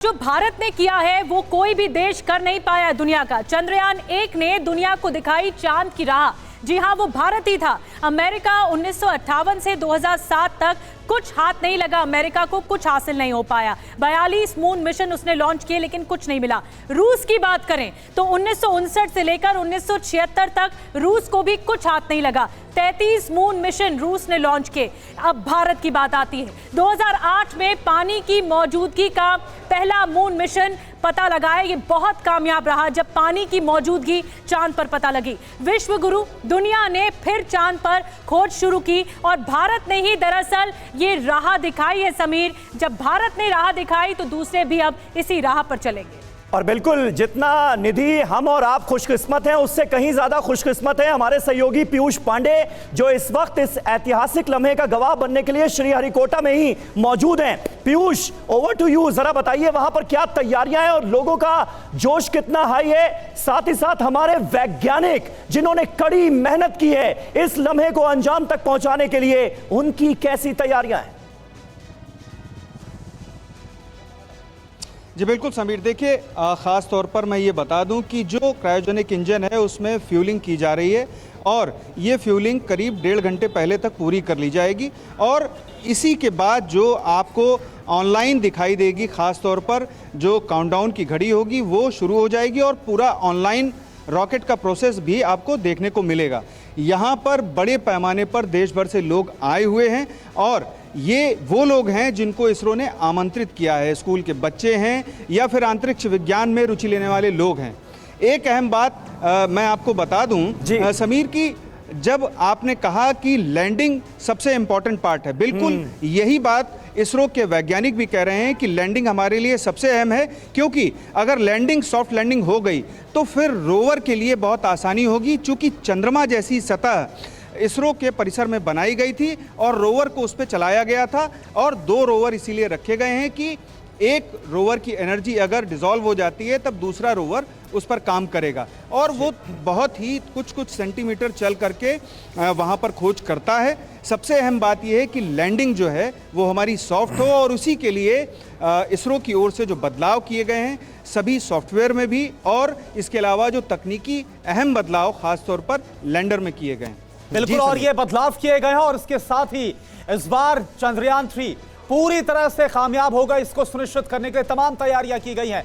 जो भारत ने किया है वो कोई भी देश कर नहीं पाया दुनिया का। चंद्रयान-1 ने दुनिया को दिखाई चांद की राह। जी हां, वो भारत ही था। अमेरिका 1958 से 2007 तक कुछ हाथ नहीं लगा, अमेरिका को कुछ हासिल नहीं हो पाया। 42 मून मिशन उसने लॉन्च किए लेकिन कुछ नहीं मिला। रूस की बात करें तो 1959 से लेकर 1976 तक रूस को भी कुछ हाथ नहीं लगा। 33 मून मिशन रूस ने लॉन्च किए। अब भारत की बात आती है। 2008 में पानी की मौजूदगी का पहला मून मिशन पता लगाया। ये बहुत कामयाब रहा जब पानी की मौजूदगी चांद पर पता लगी। विश्व गुरु दुनिया ने फिर चांद पर खोज शुरू की और भारत ने ही दरअसल ये राह दिखाई है। समीर, जब भारत ने राह दिखाई तो दूसरे भी अब इसी राह पर चलेंगे। और बिल्कुल, जितना निधि हम और आप खुशकिस्मत हैं उससे कहीं ज्यादा खुशकिस्मत है हमारे सहयोगी पीयूष पांडे, जो इस वक्त इस ऐतिहासिक लम्हे का गवाह बनने के लिए श्रीहरिकोटा में ही मौजूद हैं। Piyush, over to you. जरा बताइए वहां पर क्या तैयारियां हैं और लोगों का जोश कितना हाई है, साथ ही साथ हमारे वैज्ञानिक जिन्होंने कड़ी मेहनत की है इस लम्हे को अंजाम तक पहुंचाने के लिए, उनकी कैसी तैयारियां हैं? जी बिल्कुल समीर, देखिए ख़ास तौर पर मैं ये बता दूं कि जो क्रायोजेनिक इंजन है उसमें फ्यूलिंग की जा रही है और ये फ्यूलिंग करीब 1.5 घंटे पहले तक पूरी कर ली जाएगी और इसी के बाद जो आपको ऑनलाइन दिखाई देगी, ख़ास तौर पर जो काउंटडाउन की घड़ी होगी वो शुरू हो जाएगी और पूरा ऑनलाइन रॉकेट का प्रोसेस भी आपको देखने को मिलेगा। यहाँ पर बड़े पैमाने पर देश भर से लोग आए हुए हैं और ये वो लोग हैं जिनको इसरो ने आमंत्रित किया है। स्कूल के बच्चे हैं या फिर अंतरिक्ष विज्ञान में रुचि लेने वाले लोग हैं। एक अहम बात मैं आपको बता दूं समीर, की जब आपने कहा कि लैंडिंग सबसे इम्पॉर्टेंट पार्ट है, बिल्कुल यही बात इसरो के वैज्ञानिक भी कह रहे हैं कि लैंडिंग हमारे लिए सबसे अहम है, क्योंकि अगर लैंडिंग सॉफ्ट लैंडिंग हो गई तो फिर रोवर के लिए बहुत आसानी होगी। चूंकि चंद्रमा जैसी सतह इसरो के परिसर में बनाई गई थी और रोवर को उस पर चलाया गया था और 2 रोवर इसीलिए रखे गए हैं कि एक रोवर की एनर्जी अगर डिसॉल्व हो जाती है तब दूसरा रोवर उस पर काम करेगा और वो बहुत ही कुछ सेंटीमीटर चल करके वहाँ पर खोज करता है। सबसे अहम बात यह है कि लैंडिंग जो है वो हमारी सॉफ्ट हो और उसी के लिए इसरो की ओर से जो बदलाव किए गए हैं सभी सॉफ्टवेयर में भी और इसके अलावा जो तकनीकी अहम बदलाव खास तौर पर लैंडर में किए गए हैं। बिल्कुल, और ये बदलाव किए गए हैं और इसके साथ ही इस बार चंद्रयान 3 पूरी तरह से कामयाब होगा, इसको सुनिश्चित करने के लिए तमाम तैयारियां की गई हैं।